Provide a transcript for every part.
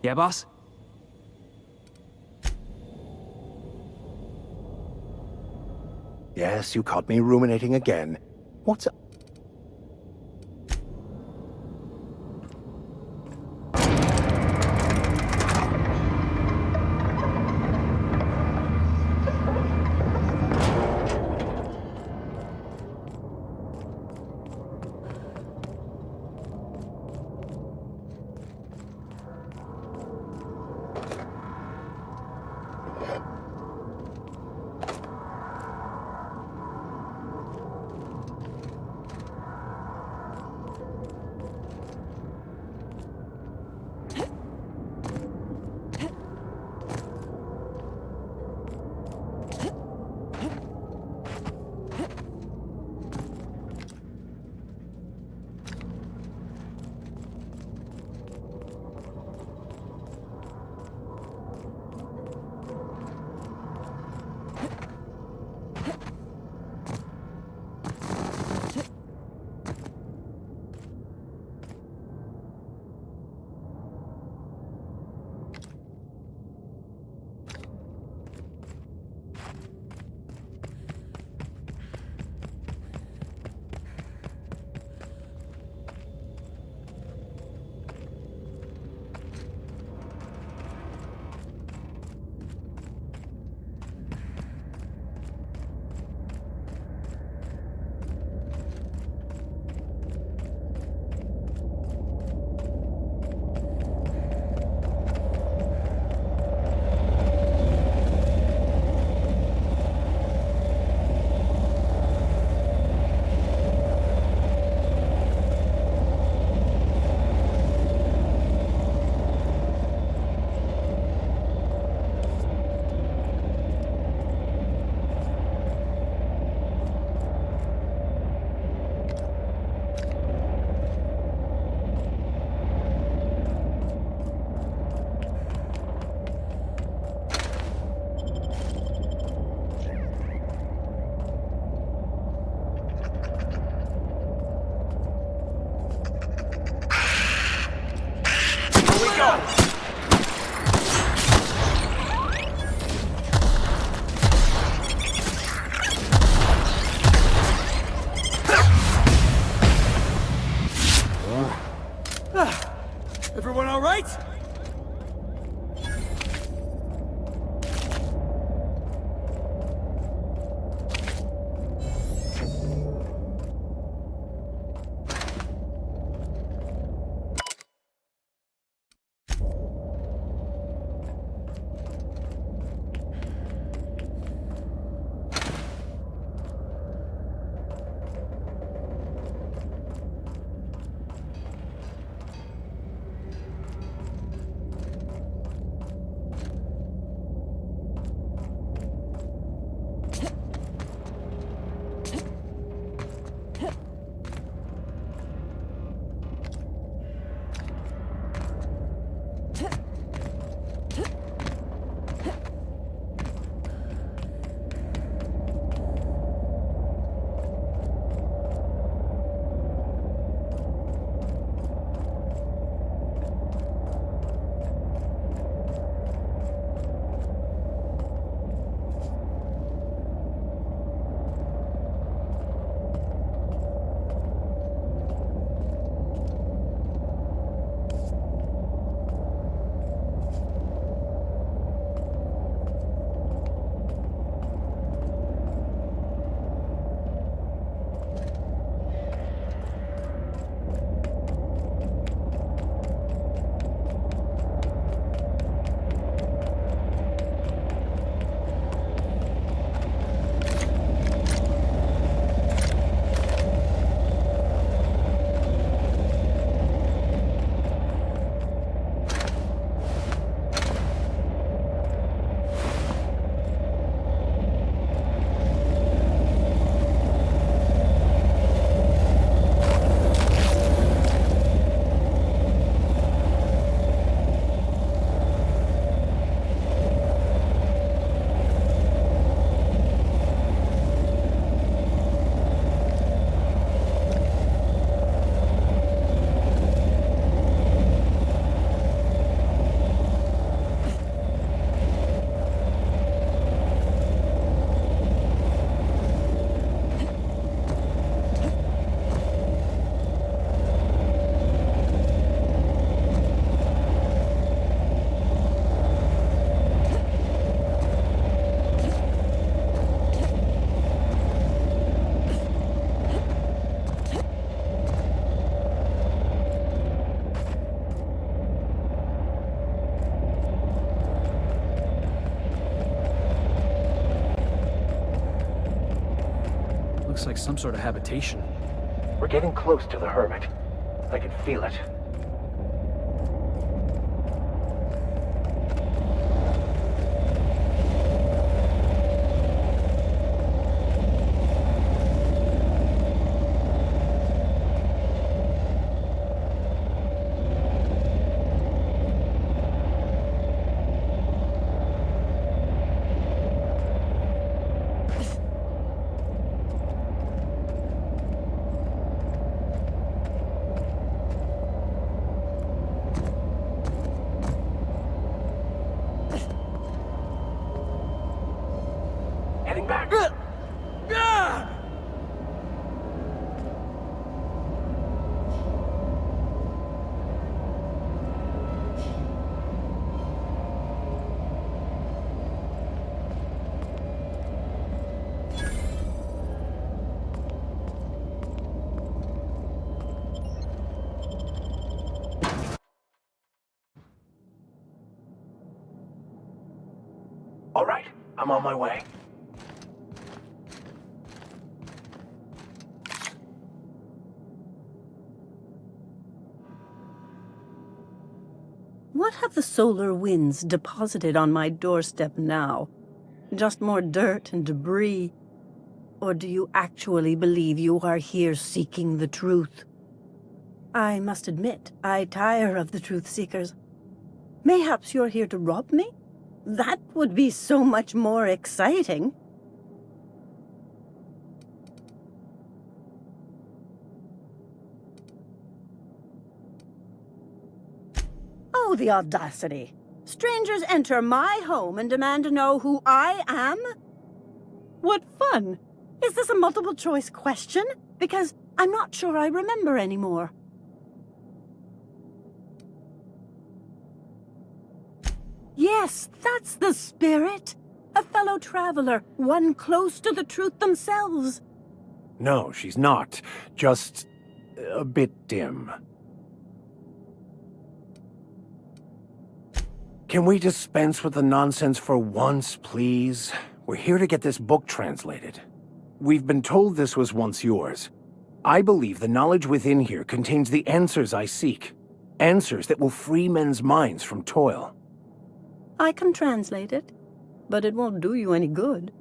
Yeah, boss? Yes, you caught me ruminating again. What's... Looks like some sort of habitation. We're getting close to the hermit. I can feel it. Heading back. All right, I'm on my way. What have the solar winds deposited on my doorstep now? Just more dirt and debris? Or do you actually believe you are here seeking the truth? I must admit, I tire of the truth seekers. Mayhaps you're here to rob me? That would be so much more exciting. Oh, the audacity. Strangers enter my home and demand to know who I am? What fun! Is this a multiple choice question? Because I'm not sure I remember anymore. Yes, that's the spirit. A fellow traveler, one close to the truth themselves. No, she's not. Just a bit dim. Can we dispense with the nonsense for once, please? We're here to get this book translated. We've been told this was once yours. I believe the knowledge within here contains the answers I seek. Answers that will free men's minds from toil. I can translate it, but it won't do you any good.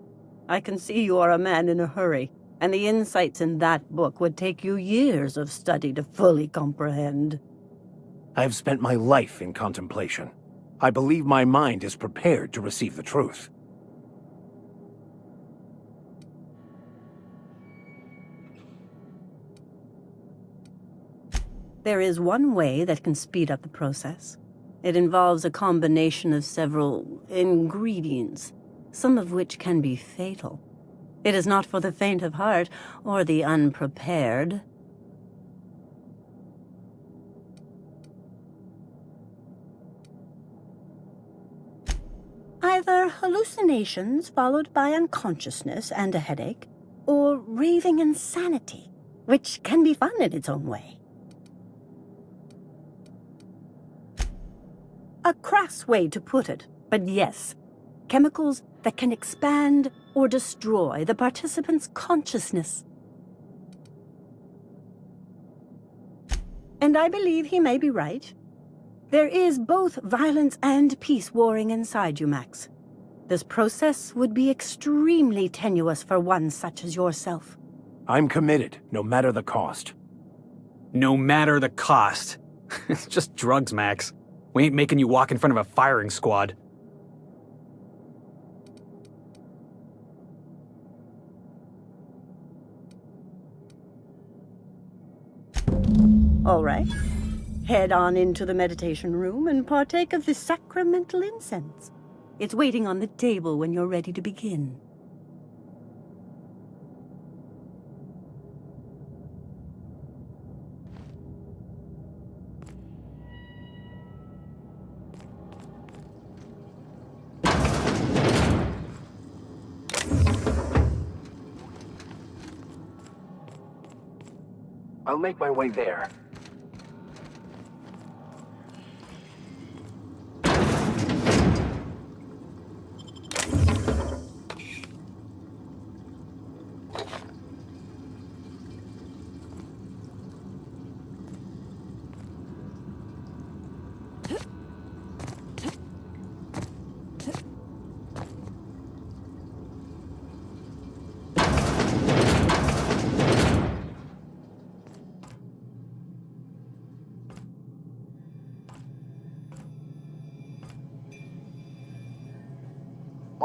I can see you are a man in a hurry, and the insights in that book would take you years of study to fully comprehend. I have spent my life in contemplation. I believe my mind is prepared to receive the truth. There is one way that can speed up the process. It involves a combination of several ingredients, some of which can be fatal. It is not for the faint of heart or the unprepared. Either hallucinations followed by unconsciousness and a headache, or raving insanity, which can be fun in its own way. A crass way to put it, but yes, chemicals that can expand or destroy the participant's consciousness. And I believe he may be right. There is both violence and peace warring inside you, Max. This process would be extremely tenuous for one such as yourself. I'm committed, no matter the cost. No matter the cost. It's just drugs, Max. We ain't making you walk in front of a firing squad. All right. Head on into the meditation room and partake of the sacramental incense. It's waiting on the table when you're ready to begin. I'll make my way there.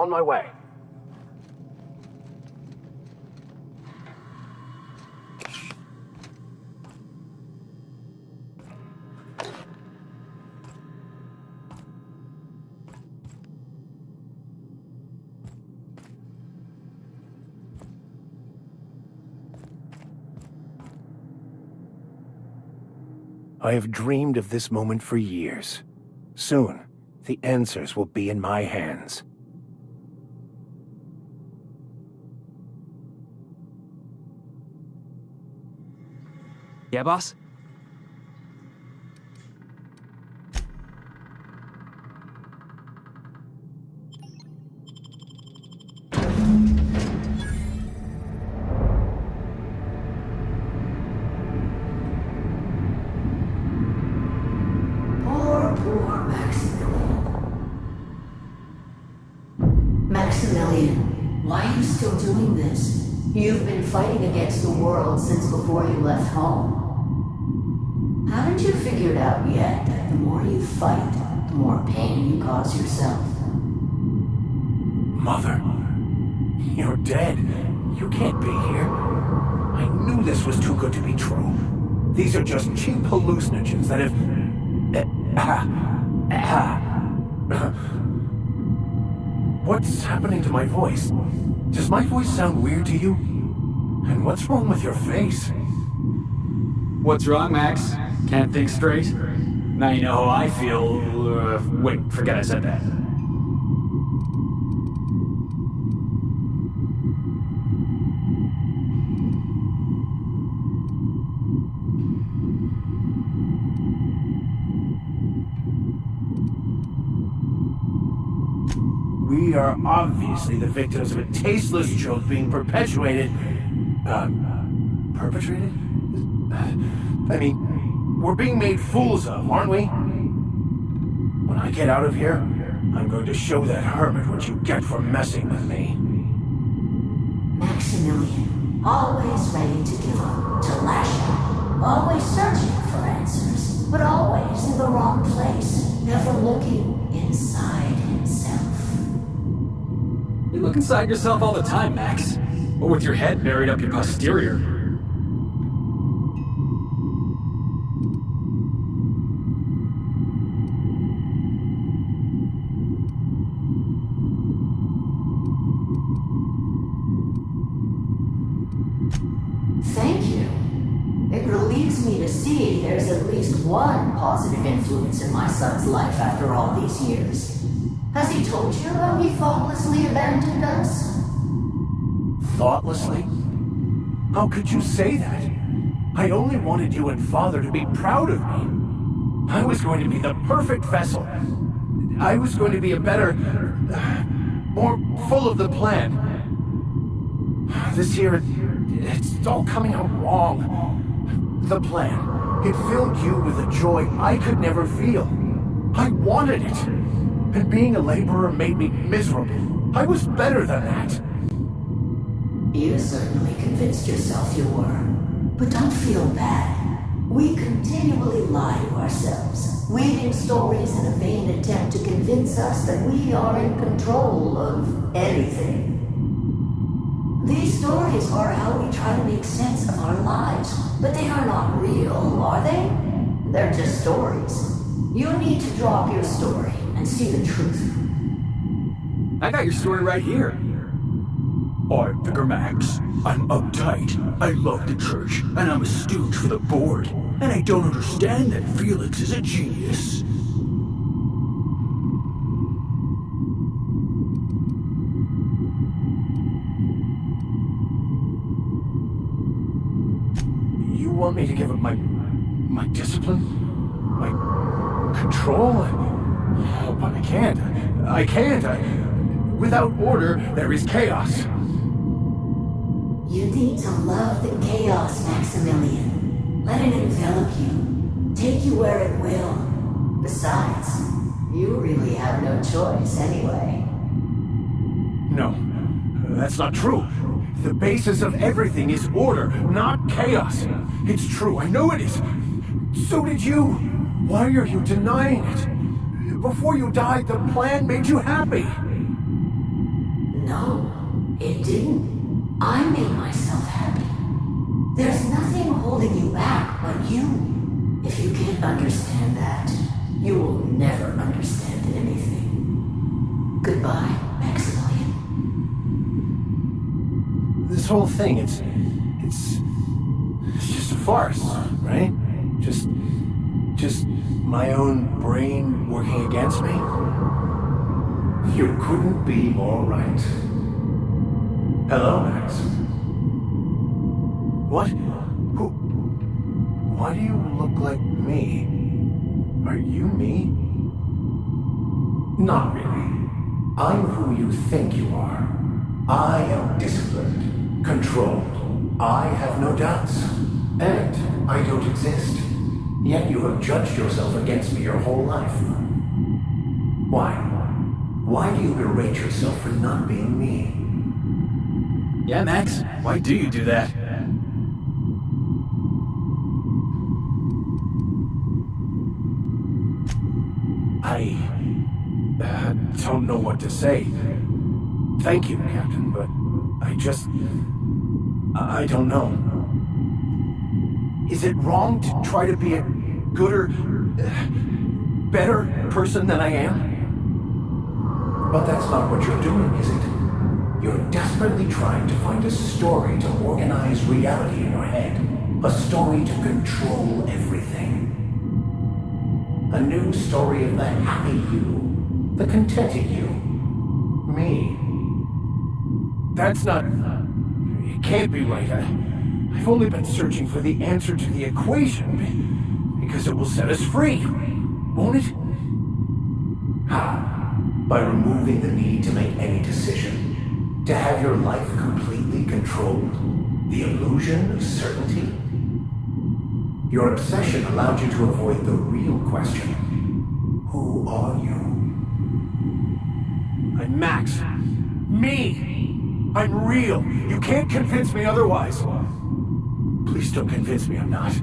On my way. I have dreamed of this moment for years. Soon, the answers will be in my hands. Yeah, boss? Poor Maximilian, why are you still doing this? You've been fighting against the world since before you left home. Haven't you figured out yet that the more you fight, the more pain you cause yourself? Mother, you're dead. You can't be here. I knew this was too good to be true. These are just cheap hallucinogens that have... What's happening to my voice? Does my voice sound weird to you? And what's wrong with your face? What's wrong, Max? Can't think straight? Now you know how I feel. Wait, forget I said that. We are obviously the victims of a tasteless joke being perpetuated. Perpetrated? I mean, we're being made fools of, aren't we? When I get out of here, I'm going to show that hermit what you get for messing with me. Maximilian, always ready to give up, to lash out, always searching for answers, but always in the wrong place, never looking inside himself. You look inside yourself all the time, Max. But with your head buried up your posterior. Thank you. It relieves me to see there's at least one positive influence in my son's life after all these years. Has he told you how he thoughtlessly abandoned us? Thoughtlessly? How could you say that? I only wanted you and Father to be proud of me. I was going to be the perfect vessel. I was going to be a better... more full of the plan. This year, it's all coming out wrong. The plan. It filled you with a joy I could never feel. I wanted it. And being a laborer made me miserable. I was better than that. You certainly convinced yourself you were. But don't feel bad. We continually lie to ourselves, weaving stories in a vain attempt to convince us that we are in control of anything. These stories are how we try to make sense of our lives, but they are not real, are they? They're just stories. You need to drop your story and see the truth. I got your story right here. I'm Vicar Max. I'm uptight. I love the church, and I'm a stooge for the board. And I don't understand that Felix is a genius. You want me to give up my discipline? My control? Oh, but I can't. I can't. Without order, there is chaos. You need to love the chaos, Maximilian. Let it envelop you. Take you where it will. Besides, you really have no choice anyway. No, that's not true. The basis of everything is order, not chaos. It's true, I know it is. So did you. Why are you denying it? Before you died, the plan made you happy. No, it didn't. I made myself happy. There's nothing holding you back but you. If you can't understand that, you will never understand anything. Goodbye, Maximilian. This whole thing, it's just a farce, right? Just my own brain working against me? You couldn't be more right. Hello, Max. What? Who? Why do you look like me? Are you me? Not really. I'm who you think you are. I am disciplined, controlled. I have no doubts. And I don't exist. Yet you have judged yourself against me your whole life. Why? Why do you berate yourself for not being me? Yeah, Max, why do you do that? I don't know what to say. Thank you, Captain, but I don't know. Is it wrong to try to be a gooder, better person than I am? But that's not what you're doing, is it? You're desperately trying to find a story to organize reality in your head. A story to control everything. A new story of the happy you, the contented you. Me. That's not... It can't be right. I've only been searching for the answer to the equation because it will set us free, won't it? How? By removing the need to make any decision, to have your life completely controlled, the illusion of certainty. Your obsession allowed you to avoid the real question. Who are you? I'm Max. Me! I'm real. You can't convince me otherwise. Please don't convince me I'm not.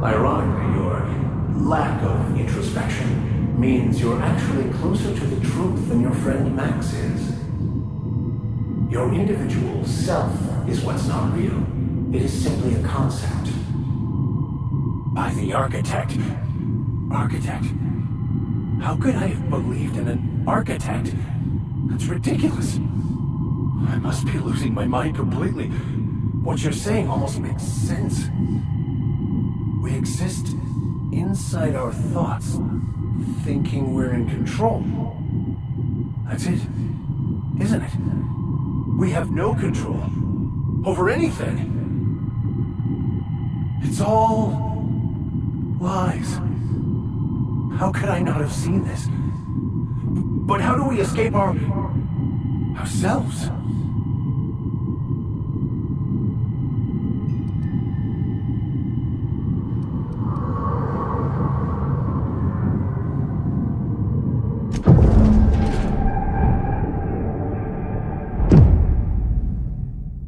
Ironically, your lack of introspection means you're actually closer to the truth than your friend Max is. Your individual self is what's not real. It is simply a concept. By the architect. Architect? How could I have believed in an architect? That's ridiculous. I must be losing my mind completely. What you're saying almost makes sense. We exist inside our thoughts, thinking we're in control. That's it, isn't it? We have no control over anything. It's all lies. How could I not have seen this? But how do we escape ourselves?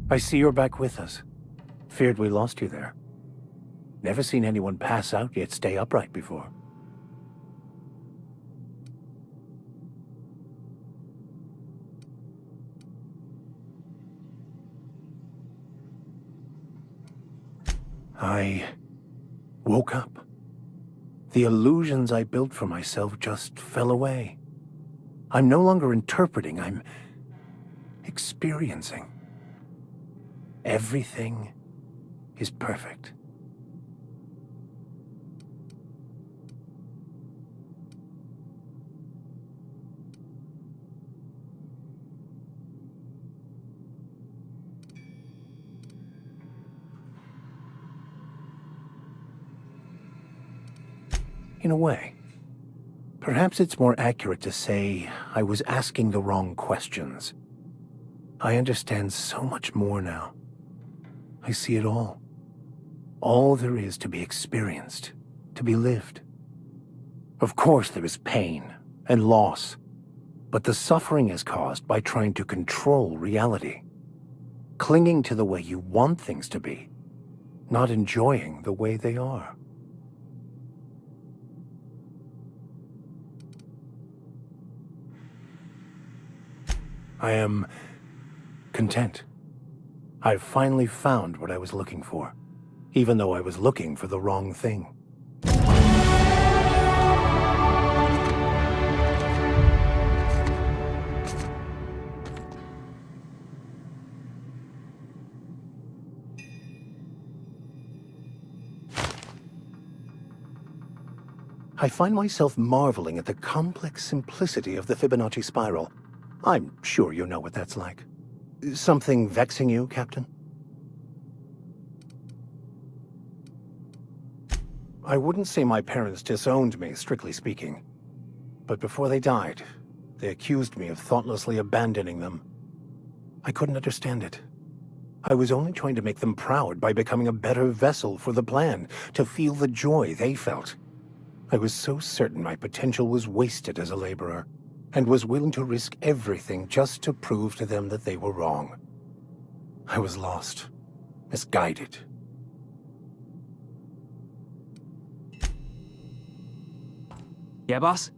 I see you're back with us. Feared we lost you there. Never seen anyone pass out yet stay upright before. I woke up. The illusions I built for myself just fell away. I'm no longer interpreting, I'm experiencing. Everything is perfect. In a way. Perhaps it's more accurate to say I was asking the wrong questions. I understand so much more now. I see it all. All there is to be experienced, to be lived. Of course there is pain and loss, but the suffering is caused by trying to control reality. Clinging to the way you want things to be, not enjoying the way they are. I am content. I've finally found what I was looking for, even though I was looking for the wrong thing. I find myself marveling at the complex simplicity of the Fibonacci spiral. I'm sure you know what that's like. Something vexing you, Captain? I wouldn't say my parents disowned me, strictly speaking. But before they died, they accused me of thoughtlessly abandoning them. I couldn't understand it. I was only trying to make them proud by becoming a better vessel for the plan, to feel the joy they felt. I was so certain my potential was wasted as a laborer, and was willing to risk everything just to prove to them that they were wrong. I was lost, misguided. Yeah, boss?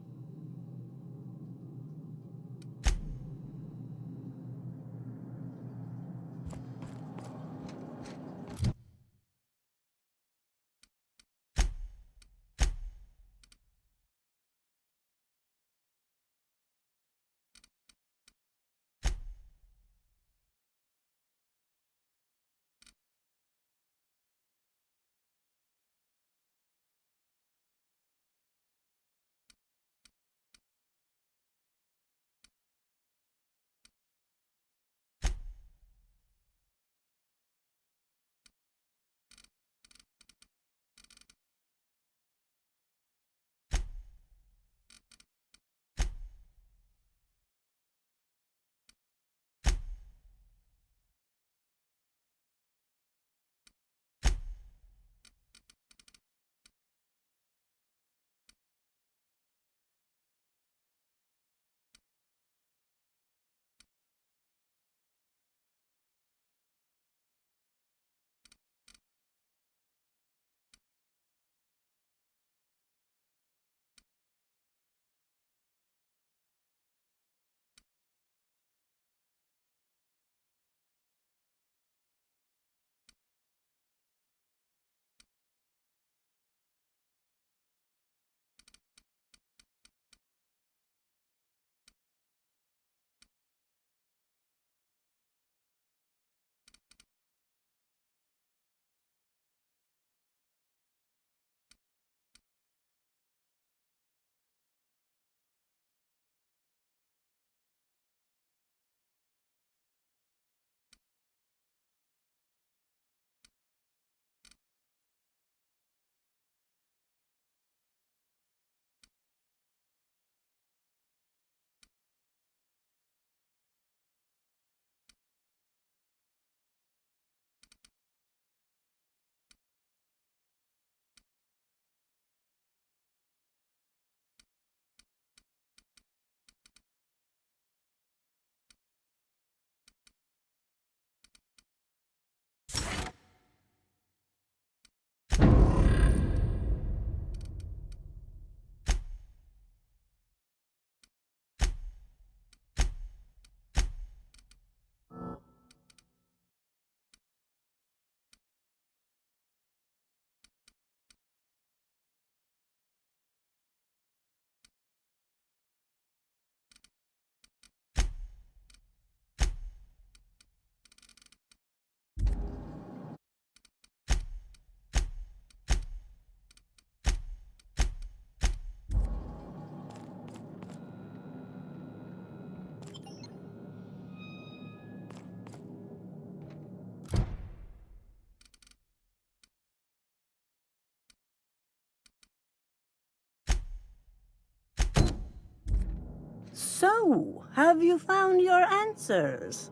So, have you found your answers?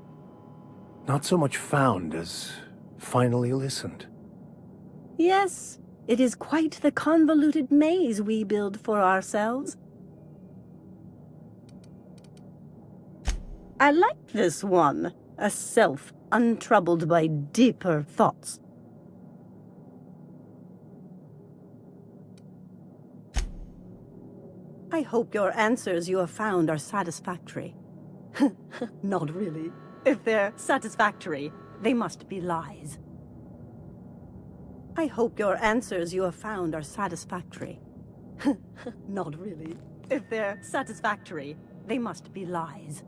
Not so much found as finally listened. Yes, it is quite the convoluted maze we build for ourselves. I like this one, a self untroubled by deeper thoughts. I hope your answers you have found are satisfactory. Not really. If they're satisfactory, they must be lies. I hope your answers you have found are satisfactory. Not really. If they're satisfactory, they must be lies.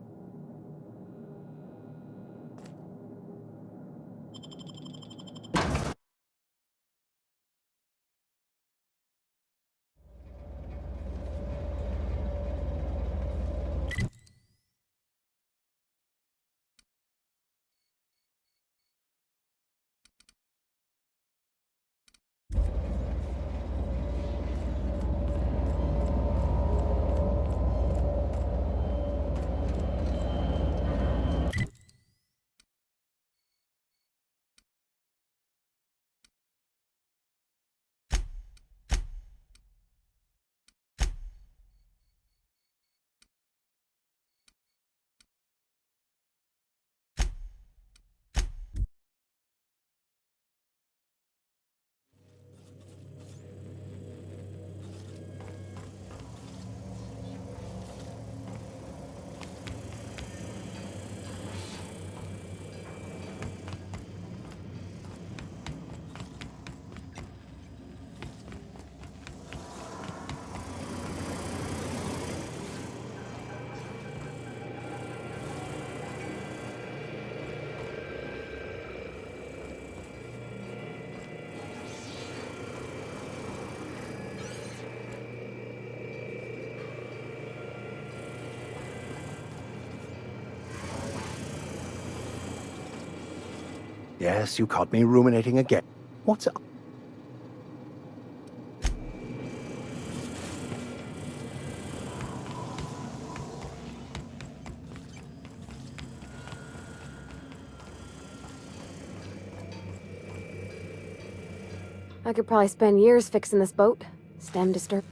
Yes, you caught me ruminating again. What's up? I could probably spend years fixing this boat. Stem disturb.